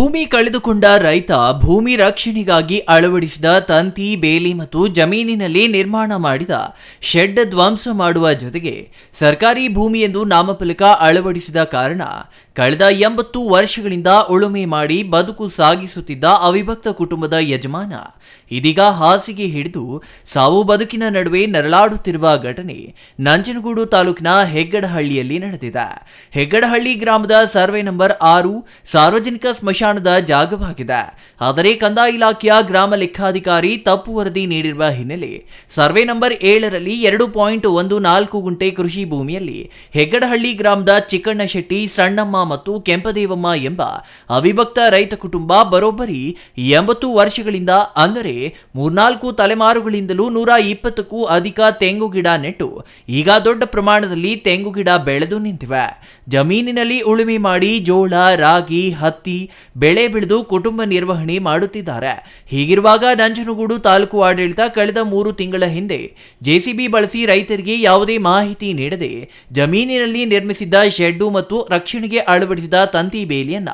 ಭೂಮಿ ಕಳೆದುಕೊಂಡ ರೈತ ಭೂಮಿ ರಕ್ಷಣೆಗಾಗಿ ಅಳವಡಿಸಿದ ತಂತಿ ಬೇಲಿ ಮತ್ತು ಜಮೀನಿನಲ್ಲಿ ನಿರ್ಮಾಣ ಮಾಡಿದ ಶೆಡ್ ಧ್ವಂಸ ಮಾಡುವ ಜೊತೆಗೆ ಸರ್ಕಾರಿ ಭೂಮಿ ಎಂದು ನಾಮಫಲಕ ಅಳವಡಿಸಿದ ಕಾರಣ ಕಳೆದ 80 ವರ್ಷಗಳಿಂದ ಉಳುಮೆ ಮಾಡಿ ಬದುಕು ಸಾಗಿಸುತ್ತಿದ್ದ ಅವಿಭಕ್ತ ಕುಟುಂಬದ ಯಜಮಾನ ಇದೀಗ ಹಾಸಿಗೆ ಹಿಡಿದು ಸಾವು ಬದುಕಿನ ನಡುವೆ ನರಳಾಡುತ್ತಿರುವ ಘಟನೆ ನಂಜನಗೂಡು ತಾಲೂಕಿನ ಹೆಗ್ಗಡಹಳ್ಳಿಯಲ್ಲಿ ನಡೆದಿದೆ. ಹೆಗ್ಗಡಹಳ್ಳಿ ಗ್ರಾಮದ ಸರ್ವೆ ನಂಬರ್ 6 ಸಾರ್ವಜನಿಕ ಸ್ಮಶಾನದ ಜಾಗವಾಗಿದೆ. ಆದರೆ ಕಂದಾಯ ಇಲಾಖೆಯ ಗ್ರಾಮ ಲೆಕ್ಕಾಧಿಕಾರಿ ತಪ್ಪು ವರದಿ ನೀಡಿರುವ ಹಿನ್ನೆಲೆ ಸರ್ವೆ ನಂಬರ್ 7ರಲ್ಲಿ 2.14 ಗುಂಟೆ ಕೃಷಿ ಭೂಮಿಯಲ್ಲಿ ಹೆಗ್ಗಡಹಳ್ಳಿ ಗ್ರಾಮದ ಚಿಕ್ಕಣ್ಣ ಶೆಟ್ಟಿ, ಸಣ್ಣಮ್ಮ ಮತ್ತು ಕೆಂಪದೇವಮ್ಮ ಎಂಬ ಅವಿಭಕ್ತ ರೈತ ಕುಟುಂಬ ಬರೋಬ್ಬರಿ 80 ವರ್ಷಗಳಿಂದ ಅಂದರೆ 3-4 ತಲೆಮಾರುಗಳಿಂದಲೂ 120ಕ್ಕೂ ಅಧಿಕ ತೆಂಗು ಗಿಡ ನೆಟ್ಟು ಈಗ ದೊಡ್ಡ ಪ್ರಮಾಣದಲ್ಲಿ ತೆಂಗು ಗಿಡ ಬೆಳೆದು ನಿಂತಿವೆ. ಜಮೀನಿನಲ್ಲಿ ಉಳುಮೆ ಮಾಡಿ ಜೋಳ, ರಾಗಿ, ಹತ್ತಿ ಬೆಳೆ ಬೆಳೆದು ಕುಟುಂಬ ನಿರ್ವಹಣೆ ಮಾಡುತ್ತಿದ್ದಾರೆ. ಹೀಗಿರುವಾಗ ನಂಜನಗೂಡು ತಾಲೂಕು ಆಡಳಿತ ಕಳೆದ 3 ತಿಂಗಳ ಹಿಂದೆ ಜೆಸಿಬಿ ಬಳಸಿ ರೈತರಿಗೆ ಯಾವುದೇ ಮಾಹಿತಿ ನೀಡದೆ ಜಮೀನಿನಲ್ಲಿ ನಿರ್ಮಿಸಿದ್ದ ಶೆಡ್ಡು ಮತ್ತು ರಕ್ಷಣೆಗೆ ಅಳವಡಿಸಿದ ತಂತಿ ಬೇಲಿಯನ್ನ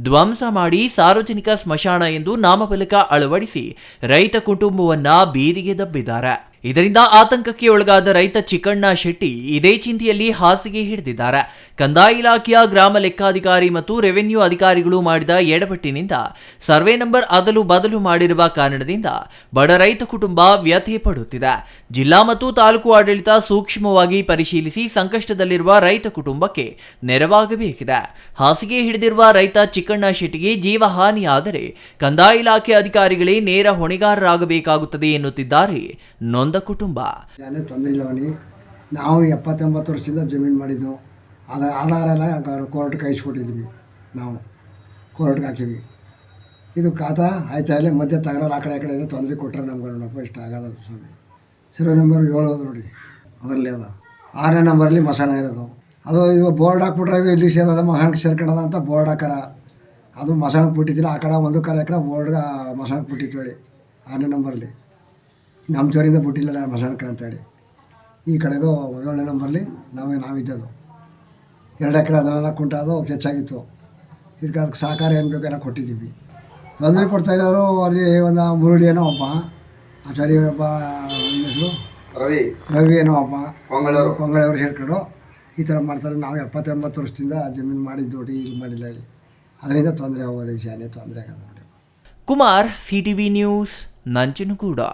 ಧ್ವಂಸ ಮಾಡಿ ಸಾರ್ವಜನಿಕ ಸ್ಮಶಾನ ಎಂದು ನಾಮಫಲಕ ಅಳವಡಿಸಿ ರೈತ ಕುಟುಂಬವನ್ನ ಬೀದಿಗೆ ದಬ್ಬಿದ್ದಾರೆ. ಇದರಿಂದ ಆತಂಕಕ್ಕೆ ಒಳಗಾದ ರೈತ ಚಿಕ್ಕಣ್ಣ ಶೆಟ್ಟಿ ಇದೇ ಚಿಂತೆಯಲ್ಲಿ ಹಾಸಿಗೆ ಹಿಡಿದಿದ್ದಾರೆ. ಕಂದಾಯ ಇಲಾಖೆಯ ಗ್ರಾಮ ಲೆಕ್ಕಾಧಿಕಾರಿ ಮತ್ತು ರೆವೆನ್ಯೂ ಅಧಿಕಾರಿಗಳು ಮಾಡಿದ ಎಡವಟ್ಟಿನಿಂದ ಸರ್ವೆ ನಂಬರ್ ಅದಲು ಬದಲು ಮಾಡಿರುವ ಕಾರಣದಿಂದ ಬಡ ರೈತ ಕುಟುಂಬ ವ್ಯಥೆ ಪಡುತ್ತಿದೆ. ಜಿಲ್ಲಾ ಮತ್ತು ತಾಲೂಕು ಆಡಳಿತ ಸೂಕ್ಷ್ಮವಾಗಿ ಪರಿಶೀಲಿಸಿ ಸಂಕಷ್ಟದಲ್ಲಿರುವ ರೈತ ಕುಟುಂಬಕ್ಕೆ ನೆರವಾಗಬೇಕಿದೆ. ಹಾಸಿಗೆ ಹಿಡಿದಿರುವ ರೈತ ಚಿಕ್ಕಣ್ಣ ಶೆಟ್ಟಿಗೆ ಜೀವಹಾನಿಯಾದರೆ ಕಂದಾಯ ಇಲಾಖೆ ಅಧಿಕಾರಿಗಳೇ ನೇರ ಹೊಣೆಗಾರರಾಗಬೇಕಾಗುತ್ತದೆ ಎನ್ನುತ್ತಿದ್ದಾರೆ ನೊಂದ ಕುಟುಂಬ. ತೊಂದರೆ ಇಲ್ಲವನಿ, ನಾವು 70-80 ವರ್ಷದಿಂದ ಜಮೀನು ಮಾಡಿದ್ದು ಆಧಾರ ಎಲ್ಲ ಕೋರ್ಟ್ಗೆ ಕಳಿಸ್ಕೊಟ್ಟಿದ್ವಿ. ನಾವು ಕೋರ್ಟ್ಗೆ ಹಾಕಿವಿ. ಇದು ಖಾತಾ ಆಯ್ತಾ ಇಲ್ಲ ಮಧ್ಯೆ ತಗರೋರು ಆ ಕಡೆ ತೊಂದರೆ ಕೊಟ್ಟರೆ ನಮ್ಗೆ ನೋಡಪ್ಪ ಇಷ್ಟ ಆಗೋದು ಸ್ವಾಮಿ. ಸರ್ವೆ ನಂಬರ್ 7 ಹೋದ ನೋಡಿ, ಅದರಲ್ಲಿ ಅದ 6ನೇ ನಂಬರಲ್ಲಿ ಮಸಾಣ ಇರೋದು. ಅದು ಇದು ಬೋರ್ಡ್ ಹಾಕ್ಬಿಟ್ರೆ ಇದು ಇಲ್ಲಿ ಸೇರದ ಮಸಾಣಕ್ಕೆ ಸೇರ್ಕೊಳ್ಳೋದ ಅಂತ ಬೋರ್ಡ್ ಹಾಕಾರ. ಅದು ಮಸಾಣಕ್ಕೆ ಬಿಟ್ಟಿದ್ದಿಲ್ಲ. ಆ ಕಡೆ 1 ಎಕರೆ ಬೋರ್ಡ್ಗೆ ಮಸಾಣಕ್ಕೆ ಬಿಟ್ಟಿತ್ತು ಹೇಳಿ 6ನೇ ನಂಬರಲ್ಲಿ. ನಮ್ಮ ಜೋರಿಂದ ಬಿಟ್ಟಿಲ್ಲ ಮಸಾಣಕ್ಕೆ ಅಂತೇಳಿ. ಈ ಕಡೆದು 7ನೇ ನಂಬರ್ಲಿ ನಾವಿದ್ದದು 2 ಎಕರೆ ಅದನ್ನೆಲ್ಲ ಕುಂಟ ಅದು ಹೆಚ್ಚಾಗಿತ್ತು. ಅದಕ್ಕೆ ಸಹಕಾರ ಏನು ಬೇಕೆಲ್ಲ ಕೊಟ್ಟಿದ್ದೀವಿ. ತೊಂದರೆ ಕೊಡ್ತಾಯಿರೋರು ಅಲ್ಲಿ ಒಂದು ಮುರುಳಿ ಏನೋ ಒಬ್ಬ ಆಚಾರ್ಯ, ಒಬ್ಬ ಹೆಸರು ರವಿ ಏನೋ ಒಬ್ಬ ಕೊಂಗಳವರು ಸೇರ್ಕೊಂಡು ಈ ಥರ ಮಾಡ್ತಾರೆ. ನಾವು 70-80 ವರ್ಷದಿಂದ ಜಮೀನು ಮಾಡಿದ್ದು ಇಲ್ಲಿ ಮಾಡಿಲ್ಲ ಹೇಳಿ. ಅದರಿಂದ ತೊಂದರೆ ಹೋಗೋದು, ವಿಷಯನೇ ತೊಂದರೆ ಆಗೋದು ನೋಡಿ. Kumar, CTV news, Nanjangud.